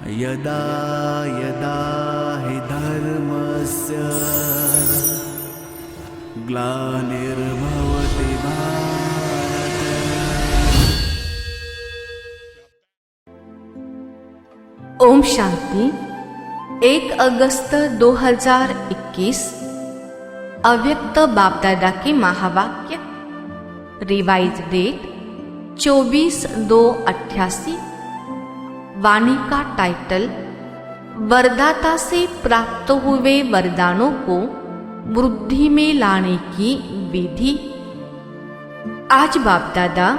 यदा यदा हि धर्मस्य ग्लानिर्भवति भारत। ओम शांति। 1 अगस्त 2021 अव्यक्त बाप दादा के महावाक्य। Revise date 24/2/88। वाणी का टाइटल, वरदाता से प्राप्त हुए वरदानों को वृद्धि में लाने की विधि। आज बाप दादा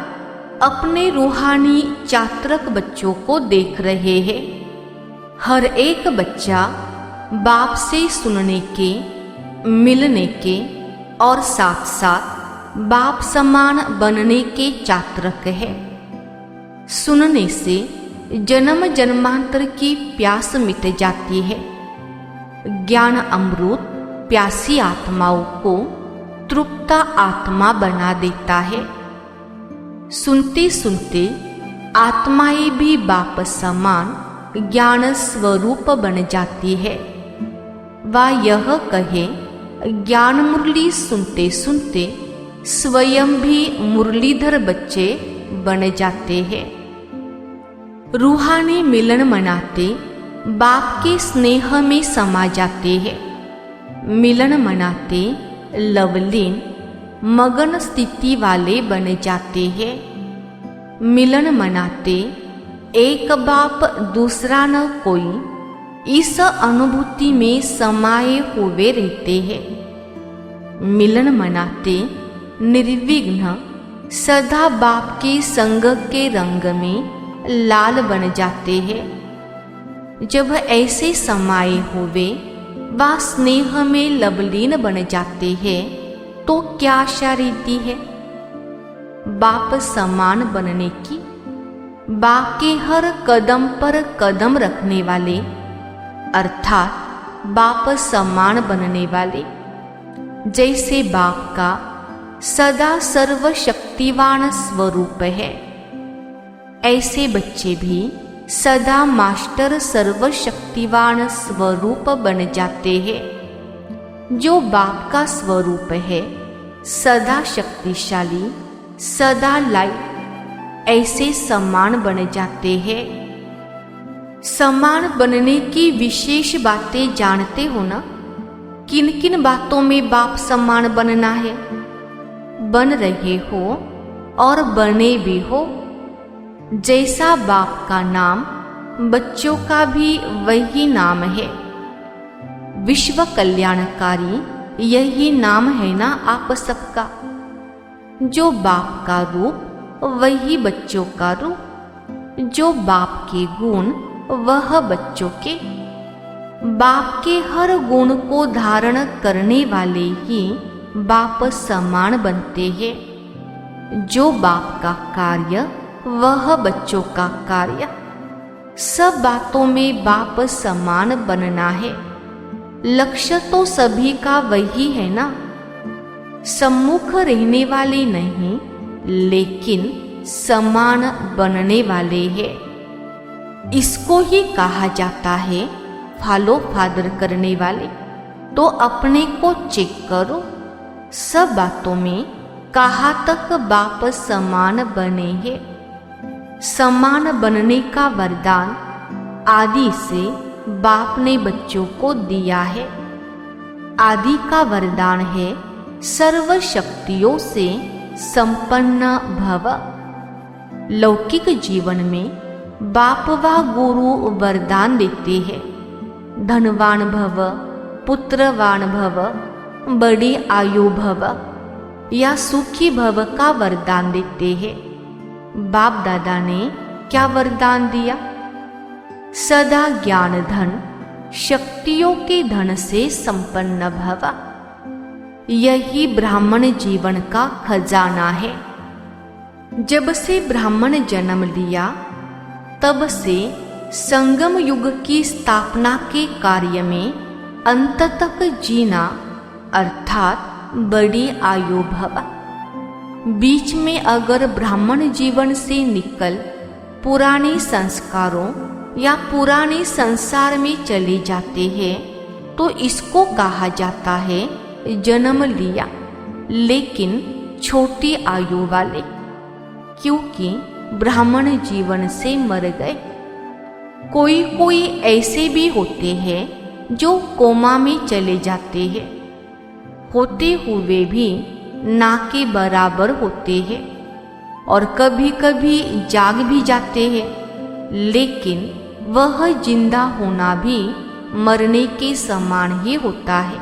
अपने रूहानी चात्रक बच्चों को देख रहे हैं। हर एक बच्चा बाप से सुनने के, मिलने के और साथ साथ बाप समान बनने के चात्रक है। सुनने से जन्म जन्मांतर की प्यास मिट जाती है। ज्ञान अमृत प्यासी आत्माओं को तृप्त आत्मा बना देता है। सुनते सुनते आत्माएं भी बाप समान ज्ञान स्वरूप बन जाती है। वह यह कहे, ज्ञान मुरली सुनते सुनते स्वयं भी मुरलीधर बच्चे बन जाते हैं। रूहानी मिलन मनाते बाप के स्नेह में समा जाते हैं। मिलन मनाते लवलीन मगन स्थिति वाले बन जाते हैं। मिलन मनाते एक बाप दूसरा न कोई, इस अनुभूति में समाये हुए रहते हैं। मिलन मनाते निर्विघ्न सदा बाप के संग के रंग में लाल बन जाते हैं। जब ऐसे समाये हुए व स्नेह में लवलीन बन जाते हैं तो क्या आशा रहती है बाप समान बनने की। बाप के हर कदम पर कदम रखने वाले अर्थात बाप समान बनने वाले, जैसे बाप का सदा सर्वशक्तिवान स्वरूप है, ऐसे बच्चे भी सदा मास्टर सर्वशक्तिवान स्वरूप बन जाते हैं। जो बाप का स्वरूप है, सदा शक्तिशाली, सदा लाइट, ऐसे समान बन जाते हैं। समान बनने की विशेष बातें जानते हो ना? किन किन बातों में बाप समान बनना है? बन रहे हो और बने भी हो। जैसा बाप का नाम, बच्चों का भी वही नाम है। विश्व कल्याणकारी यही नाम है ना आप सबका। जो बाप का रूप वही बच्चों का रूप, जो बाप के गुण वह बच्चों के। बाप के हर गुण को धारण करने वाले ही बाप समान बनते हैं। जो बाप का कार्य वह बच्चों का कार्य। सब बातों में बाप समान बनना है। लक्ष्य तो सभी का वही है ना। सम्मुख रहने वाले नहीं, लेकिन समान बनने वाले हैं। इसको ही कहा जाता है फॉलो फादर करने वाले। तो अपने को चेक करो, सब बातों में कहाँ तक बाप समान बने हैं। समान बनने का वरदान आदि से बाप ने बच्चों को दिया है। आदि का वरदान है सर्व शक्तियों से संपन्न भव। लौकिक जीवन में बाप व गुरु वरदान देते हैं, धनवान भव, पुत्रवान भव, बड़ी आयु भव या सुखी भव का वरदान देते हैं। बाप दादा ने क्या वरदान दिया? सदा ज्ञान धन शक्तियों के धन से संपन्न भव। यही ब्राह्मण जीवन का खजाना है। जब से ब्राह्मण जन्म लिया तब से संगम युग की स्थापना के कार्य में अंत तक जीना, अर्थात बड़ी आयु भव। बीच में अगर ब्राह्मण जीवन से निकल पुराने संस्कारों या पुराने संसार में चले जाते हैं तो इसको कहा जाता है जन्म लिया, लेकिन छोटी आयु वाले, क्योंकि ब्राह्मण जीवन से मर गए। कोई कोई ऐसे भी होते हैं जो कोमा में चले जाते हैं, होते हुए भी ना के बराबर होते हैं, और कभी कभी जाग भी जाते हैं, लेकिन वह जिंदा होना भी मरने के समान ही होता है।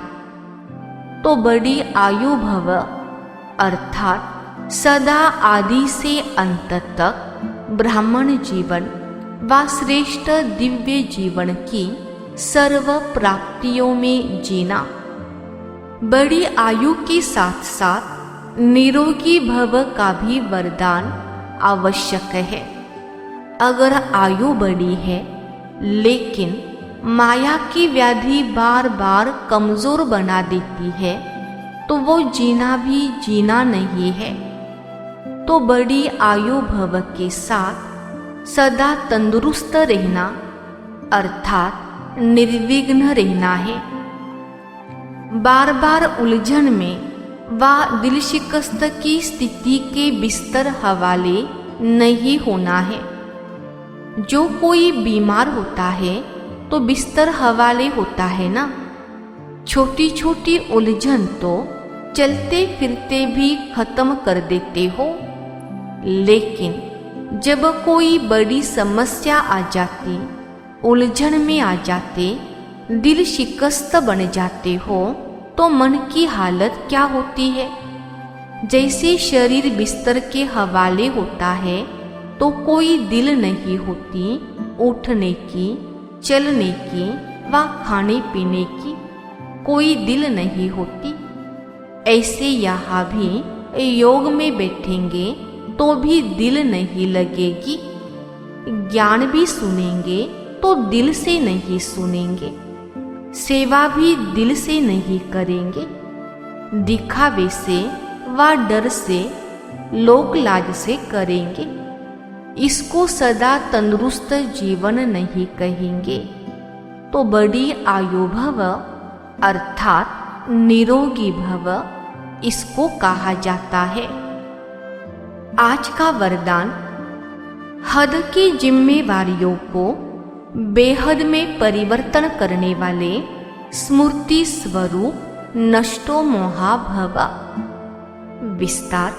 तो बड़ी आयु भव अर्थात सदा आदि से अंत तक ब्राह्मण जीवन व श्रेष्ठ दिव्य जीवन की सर्व प्राप्तियों में जीना। बड़ी आयु के साथ साथ निरोगी भव का भी वरदान आवश्यक है। अगर आयु बड़ी है लेकिन माया की व्याधि बार बार कमजोर बना देती है तो वो जीना भी जीना नहीं है। तो बड़ी आयु भव के साथ सदा तंदुरुस्त रहना अर्थात निर्विघ्न रहना है। बार बार उलझन में व दिल शिकस्त की स्थिति के बिस्तर हवाले नहीं होना है। जो कोई बीमार होता है तो बिस्तर हवाले होता है ना। छोटी छोटी उलझन तो चलते फिरते भी खत्म कर देते हो, लेकिन जब कोई बड़ी समस्या आ जाती, उलझन में आ जाते, दिल शिकस्त बन जाते हो तो मन की हालत क्या होती है। जैसे शरीर बिस्तर के हवाले होता है तो कोई दिल नहीं होती उठने की, चलने की व खाने पीने की कोई दिल नहीं होती। ऐसे यहाँ भी योग में बैठेंगे तो भी दिल नहीं लगेगी, ज्ञान भी सुनेंगे तो दिल से नहीं सुनेंगे, सेवा भी दिल से नहीं करेंगे, दिखावे से व डर से, लोक लाज से करेंगे। इसको सदा तंदुरुस्त जीवन नहीं कहेंगे। तो बड़ी आयु भव अर्थात निरोगी भव इसको कहा जाता है। आज का वरदान हद की जिम्मेवारियों को बेहद में परिवर्तन करने वाले स्मृति स्वरूप नष्टो मोहा भव। विस्तार,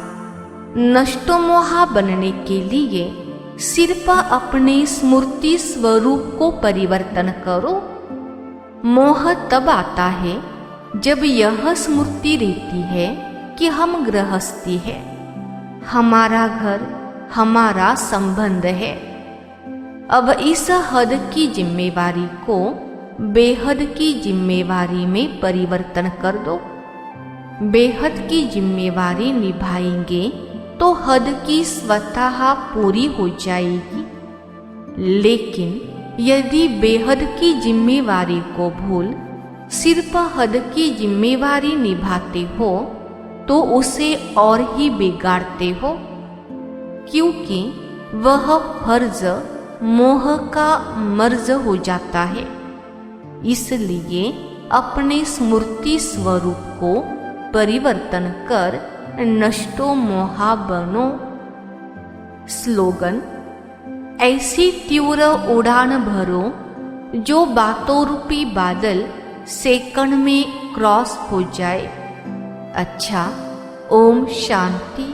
नष्टो मोहा बनने के लिए सिर्फ अपने स्मृति स्वरूप को परिवर्तन करो। मोह तब आता है जब यह स्मृति रहती है कि हम गृहस्थी है, हमारा घर, हमारा संबंध है। अब इस हद की जिम्मेवारी को बेहद की जिम्मेवारी में परिवर्तन कर दो। बेहद की जिम्मेवारी निभाएंगे तो हद की स्वतः पूरी हो जाएगी। लेकिन यदि बेहद की जिम्मेवारी को भूल सिर्फ हद की जिम्मेवारी निभाते हो तो उसे और ही बिगाड़ते हो, क्योंकि वह फर्ज मोह का मर्ज हो जाता है। इसलिए अपने स्मृति स्वरूप को परिवर्तन कर नष्टो मोहा बनो। स्लोगन, ऐसी तीव्र उड़ान भरो जो बातों रूपी बादल सेकंड में क्रॉस हो जाए। अच्छा, ओम शांति।